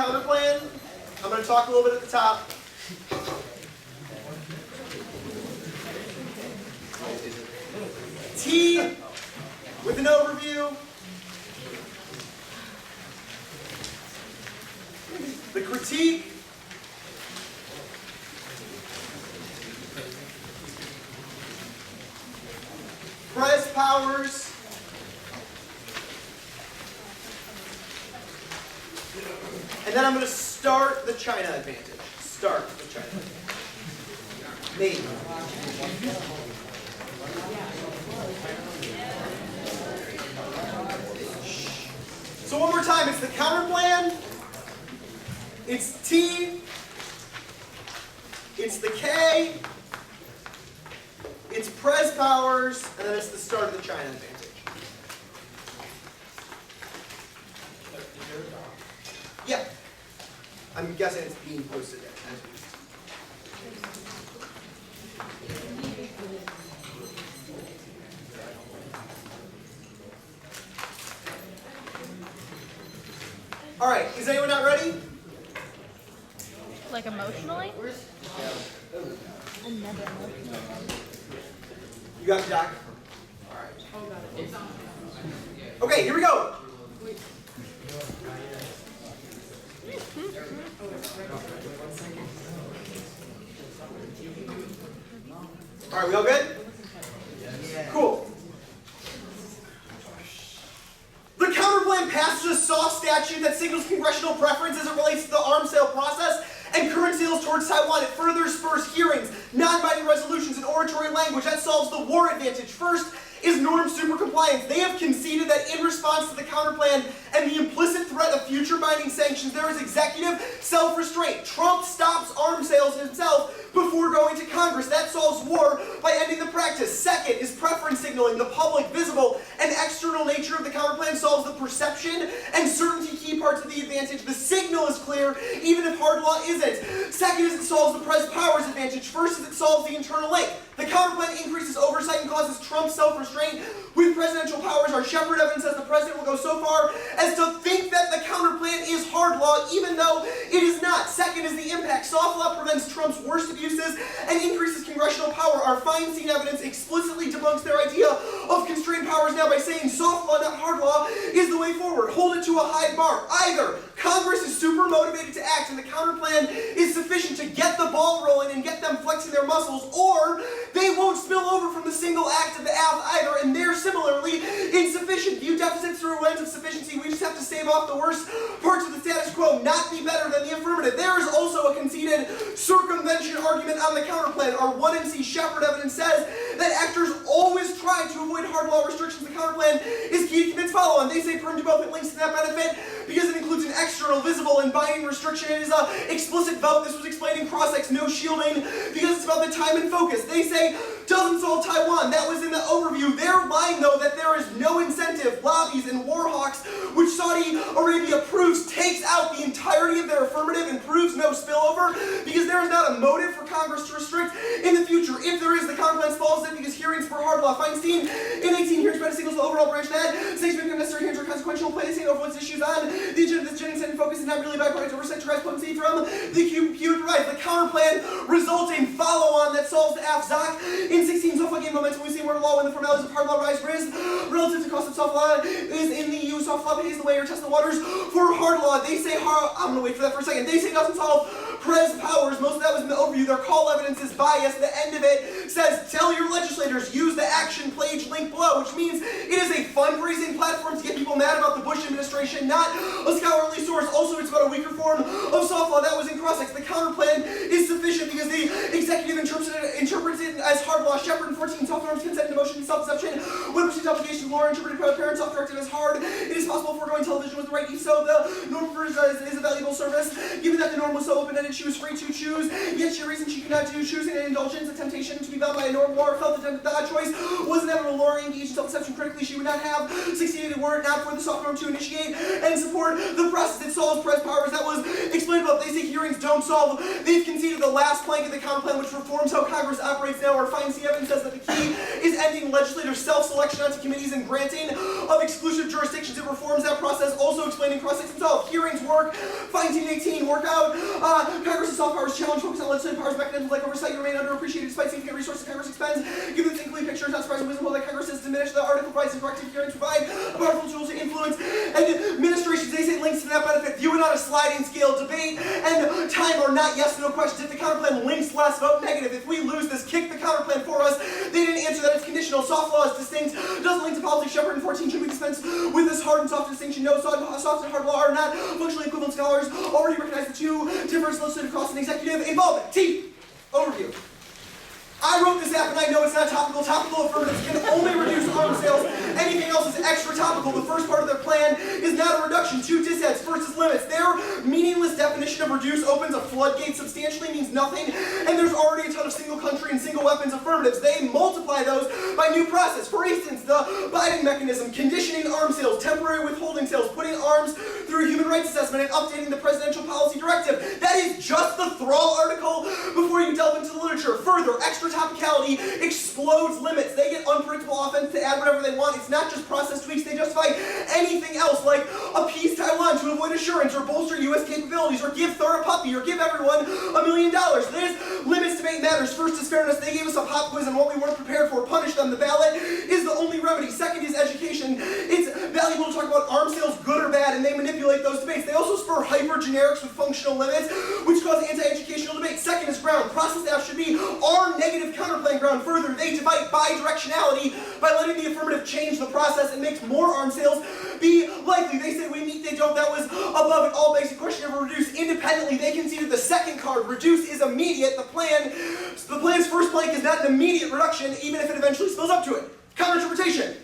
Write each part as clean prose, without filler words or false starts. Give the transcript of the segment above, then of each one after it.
counter plan. I'm going to talk a little bit at the top. T with an overview. The critique. Press powers. And then I'm going to start the China advantage. Start the China advantage. Maybe. So one more time, it's the counter plan, it's T, it's the K, it's press powers, and then it's the start of the China advantage. Yeah. I'm guessing it's being posted as we speak. All right, is anyone not ready? Like emotionally? I'm never emotional. You got the doc? All right. Okay, here we go. All right, we all good? Cool. The counterplan passes a soft statute that signals congressional preference as it relates to the arms sale process and current sales towards Taiwan. It further spurs hearings, non-binding resolutions, and oratory language. That solves the war advantage. First is norm super compliance. They have conceded that in response to the counterplan and the implicit threat of future binding sanctions, there is executive self-restraint. Trump stops arms sales himself before going to Congress. That solves war by ending the practice. Second is preference signaling. The public, visible, and external nature of the counterplan solves the perception and certainty key parts of the advantage. The signal is clear, even if hard law isn't. Second is it solves the press powers advantage. First is it solves the internal link. The counterplan increases oversight and causes Trump's self-restraint with presidential powers. Our Shepard evidence says the president will go so far as to think that the counterplan is hard law, even though it is not. Second is the impact. Soft law prevents Trump's worst abuses and increases congressional power. Our Feinstein evidence explicitly debunks their idea of constrained powers now by saying soft law, not hard law, is the way forward. Hold it to a high bar. Either Congress is super motivated to act and the counterplan is sufficient to get the ball rolling and get them flexing their muscles, or they won't spill over from the single act of the app either, and they're similarly insufficient. View deficits through a lens of sufficiency. We just have to save off the worst parts of the status quo, not be better than the affirmative. There is also a conceded circumvention argument on the counterplan. Our 1MC Shepard evidence says that actors always try to avoid hard law restrictions. The counterplan is key to convince follow-on. They say perm development links to that benefit because it includes an external, visible, and binding restriction. It is an explicit vote. This was explained in cross-ex, no shielding, because it's about the time and focus. They say doesn't solve Taiwan. That was in the overview. They're lying, though, that there is no incentive. Lobbies and war hawks, which Saudi Arabia proves, takes out the entirety of their affirmative and proves no spillover because there is not a motive for Congress to restrict in the future. If there is, the counterplan falls it because hearings for hard law. Feinstein in 18 hearings better signals the overall branch that sanctions become necessary hearings are consequential. Placing over what's issues on the agenda of this agenda and focus is not really bipartisan oversight. Tries potency from the QP provides. The counterplan results in follow-on that solves the AFZOC. In 16, soft gain momentum. We see where law when the formalities of hard law rise risk relative to cost of soft law is in the EU. Soft law pays the way or test the waters for hard law. They say I'm gonna wait for that for a second. They say doesn't solve press powers. Most of that was in the overview. Their call evidence is biased. The end of it says tell your legislators use the action page link below, which means it is a fundraising platform to get people mad about the Bush administration, not a scholarly source. Also, it's about a weaker form of soft law. That was in cross-ex. The counterplan is sufficient because the executive interprets it as hard law. Shepard and 14 soft norms, consent to motion, self-deception. When perceived obligation of law interpreted by the parents, self-directed as hard. It is possible foregoing television was the right. If so, the norm is a valuable service. Given that the norm was so open-ended, she was free to choose. Yet she reasoned she could not do choosing an indulgence, a temptation to be bound by a norm. Laura felt that the odd choice was inevitable. Laura engaged in self-deception critically. She would not have succeeded were it not for the soft norm to initiate and support the process. It solves press powers. That was explained above. They say hearings don't solve. They've conceded the last plank of the counterplan, which reforms how Congress operates now. Our Feinstein evidence says that the key is ending legislative self-selection on implementing committees and granting of exclusive jurisdictions. It reforms that process, also explaining process itself. Hearings work, fine-tuning 18, work out. Congress's soft powers challenge, focus on legislative powers, mechanisms like oversight remain underappreciated despite significant resources Congress expends. Given this incomplete picture, it's not surprising visible that Congress has diminished the article rights and corrective hearings provide a powerful tool to influence and administrations. They say links to that benefit. View it on a sliding scale. Debate and time are not yes or no questions. If the counterplan links less, vote negative. If we lose this, kick the counterplan for us. They didn't answer that it's conditional. Soft law is distinct. Doesn't link to policy. Shepard and 14 should we dispense with this hard and soft distinction? No, soft and hard law are not functionally equivalent. Scholars already recognize the two different legislative costs and executive involvement. T. Overview. I wrote this app and I know it's not topical. Topical affirmatives can only reduce arms sales. Anything else is extra topical. The first part of their plan is not a reduction. Two disheads. First is limits. Their meaningless definition of reduce opens a floodgate. Substantially means nothing. And there's already a ton of single country and single weapons affirmatives. They multiply those by new process. For instance, the Biden mechanism, conditioning arms sales, temporary withholding sales, putting arms through a human rights assessment, and updating the presidential policy directive. That is just the Thrall article before you delve into the literature. Further, extra topicality explodes limits. They get unpredictable offense to add whatever they want. It's not just process tweaks. They justify anything else, like appease Taiwan to avoid assurance, or bolster U.S. capabilities, or give Thor a puppy, or give everyone $1 million. There's limits to make matters. First is fairness. They gave us a pop quiz on what we weren't prepared for. Punish them. The ballot is the only remedy. Second is education. It's valuable to talk about arms sales, good or bad, and they manipulate those debates. They also spur hyper-generics with functional limits, which cause anti-educational debates. Second is ground. Process F should be our negative counterplan ground. Further, they divide bidirectionality by letting the affirmative change the process and makes more arms sales be likely. They say we meet, they don't. That was above it. All basic question of reduce. Independently, they conceded the second card. Reduce is immediate. The plan's first plank is not an immediate reduction, even if it eventually spills up to it. Counterinterpretation.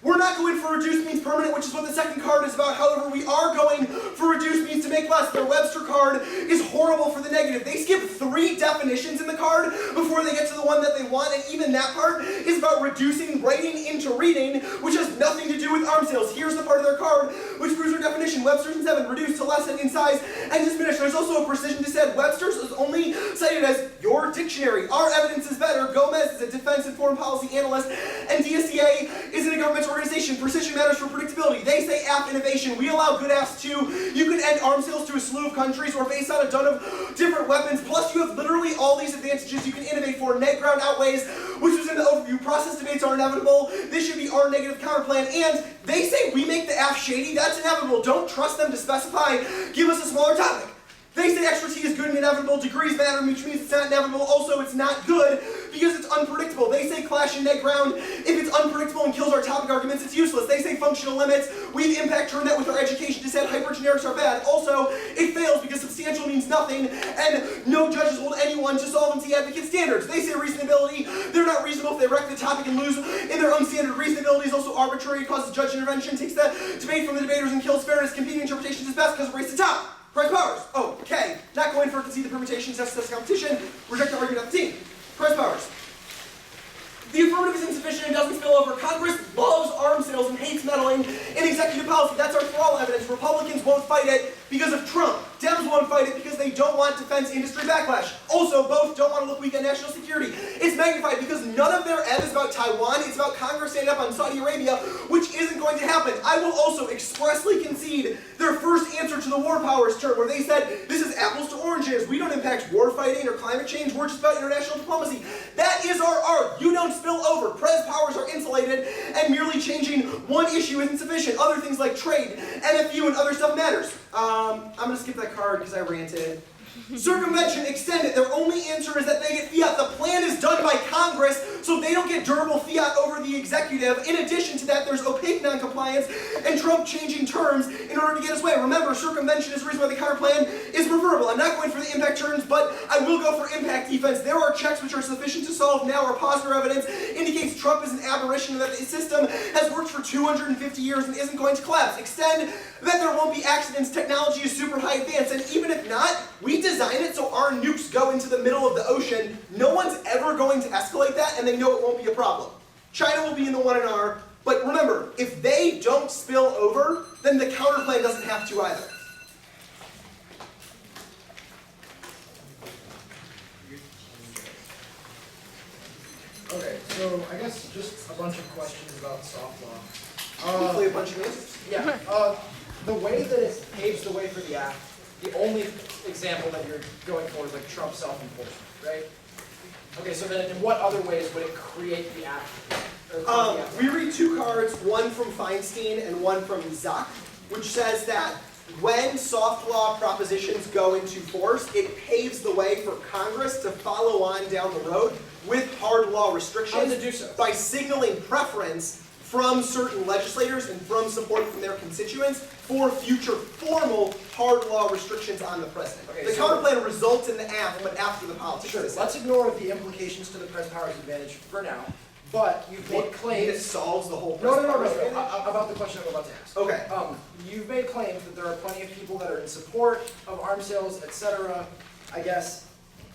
We're not going for reduce means permanent, which is what the second card is about. However, we are going for reduce means to make less. Their Webster card is horrible for the negative. They skip 3 definitions in the card before they get to the one that they want, and even that part is about reducing writing into reading, which has nothing to do with arms sales. Here's the part of their card which proves their definition. Webster's in 7, reduce to lessen in size and diminish. There's also a precision dissent. Webster's is only cited as your dictionary. Our evidence is better. Gomez is a defense and foreign policy analyst, and DSCA is in a governmental organization. Precision matters for predictability. They say app innovation. We allow good apps too. You could end arms sales to a slew of countries or base on a ton of different weapons. Plus, you have literally all these advantages you can innovate for. Net ground outweighs, which was in the overview. Process debates are inevitable. This should be our negative counterplan. And they say we make the app shady. That's inevitable. Don't trust them to specify. Give us a smaller topic. They say extra T is good and inevitable. Degrees matter, which means it's not inevitable. Also, it's not good because it's unpredictable. They say clash in net ground. If it's unpredictable and kills our topic arguments, it's useless. They say functional limits. We've impact turned that with our education dissent. Hypergenerics are bad. Also, it fails because substantial means nothing, and no judges hold anyone to solvency advocate standards. They say reasonability. They're not reasonable if they wreck the topic and lose in their own standard. Reasonability is also arbitrary. It causes judge intervention, takes the debate from the debaters, and kills fairness. Competing interpretations is best because it raises the top. Price powers. Okay. Not going for concede the permutations, test competition. Reject the argument of the team. Price powers. The affirmative is insufficient and doesn't spill over. Congress loves arms sales and hates meddling in executive policy. That's our for all evidence. Republicans won't fight it because of Trump. Dems won't fight it because they don't want defense industry backlash. Also, both don't want to look weak at national security. It's magnified because none of their ebb is about Taiwan. It's about Congress standing up on Saudi Arabia, which isn't going to happen. I will also expressly concede their first answer to the war powers term, where they said, this is apples to oranges. We don't impact war fighting or climate change. We're just about international diplomacy. That is our art. You don't spill over. Pres powers are insulated, and merely changing one issue isn't sufficient. Other things like trade, NFU, and other stuff matters. I'm going to skip that card because I ranted. Circumvention, extended. Their only answer is that they get fiat. The plan is done by Congress, so they don't get durable fiat over the executive. In addition to that, there's opaque non-compliance and Trump changing terms in order to get his way. Remember, circumvention is the reason why the counterplan is preferable. I'm not going for the impact terms, but I will go for impact defense. There are checks which are sufficient to solve now. Our positive evidence indicates Trump is an aberration, that the system has worked for 250 years and isn't going to collapse. Extend that there won't be accidents. Technology is super high advanced, and even if not, we design it so our nukes go into the middle of the ocean. No one's ever going to escalate that, and they know it won't be a problem. China will be in the 1R, but remember, if they don't spill over, then the counterplan doesn't have to either. Okay, so I guess just a bunch of questions about soft law. Hopefully a bunch of answers. Yeah, the way that it paves the way for the act, the only example that you're going for is like Trump self-enforcement, right? Okay, so then in what other ways would it create the act? We read two cards, one from Feinstein and one from Zach, which says that when soft law propositions go into force, it paves the way for Congress to follow on down the road with hard law restrictions. How does it do so? By signaling preference from certain legislators and from support from their constituents for future formal hard law restrictions on the president. Okay, the counterplan results in the act, but after the politics. Sure, let's ignore the implications to the press powers advantage for now, but you've made claims... It solves the whole No, press powers advantage? about the question I'm about to ask. Okay. You've made claims that there are plenty of people that are in support of arms sales, etc. I guess,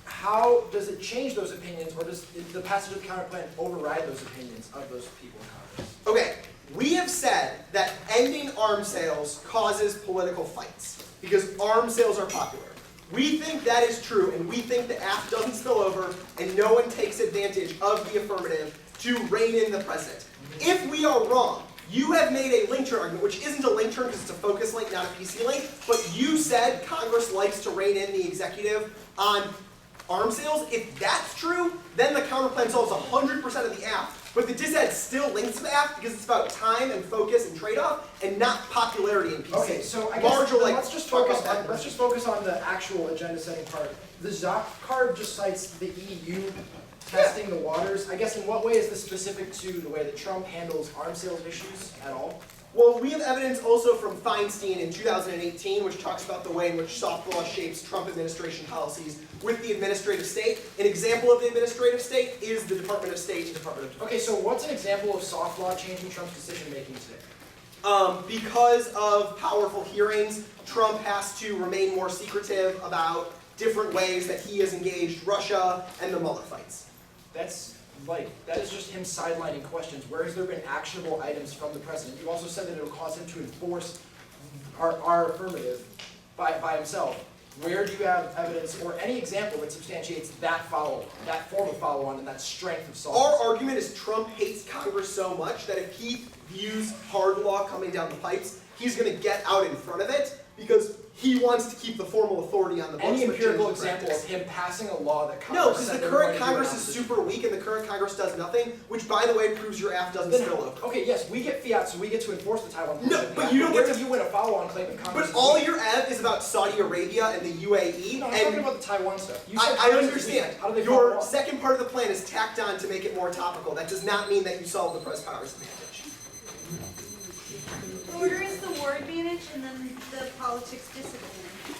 how does it change those opinions, or does the passage of the counterplan override those opinions of those people in Congress? Okay, we have said that ending arms sales causes political fights because arms sales are popular. We think that is true, and we think the act doesn't spill over and no one takes advantage of the affirmative to rein in the president. If we are wrong, you have made a link turn argument, which isn't a link turn because it's a focus link, not a PC link, but you said Congress likes to rein in the executive on arms sales. If that's true, then the counterplan solves 100% of the act. But the disad still links to the act because it's about time and focus and trade-off and not popularity in PC. Okay, so I guess let's just focus focus on the actual agenda-setting part. The Zoc card just cites the EU testing the waters. I guess in what way is this specific to the way that Trump handles arms sales issues at all? Well, we have evidence also from Feinstein in 2018, which talks about the way in which soft law shapes Trump administration policies with the administrative state. An example of the administrative state is the Department of State and Department of Defense. Okay, so what's an example of soft law changing Trump's decision-making today? Because of powerful hearings, Trump has to remain more secretive about different ways that he has engaged Russia and the Mueller fights. That is just him sidelining questions. Where has there been actionable items from the president? You also said that it would cause him to enforce our affirmative by himself. Where do you have evidence or any example that substantiates that form of follow-on and that strength of soft law? Our argument is Trump hates Congress so much that if he views hard law coming down the pipes, he's going to get out in front of it because he wants to keep the formal authority on the books. Any empirical example of him passing a law that Congress... No, because the current Congress is super weak and the current Congress does nothing, which, by the way, proves your aft doesn't spill over. Okay, yes, we get fiat, so we get to enforce the Taiwan portion. No, but you don't get to... you win a follow-on claim in Congress. But all your av is about Saudi Arabia and the UAE. No, I'm talking about the Taiwan stuff. You said I understand. How do they your second part of the plan is tacked on to make it more topical. That does not mean that you solve the press powers advantage. Order is the war advantage, and then the politics disadvantage.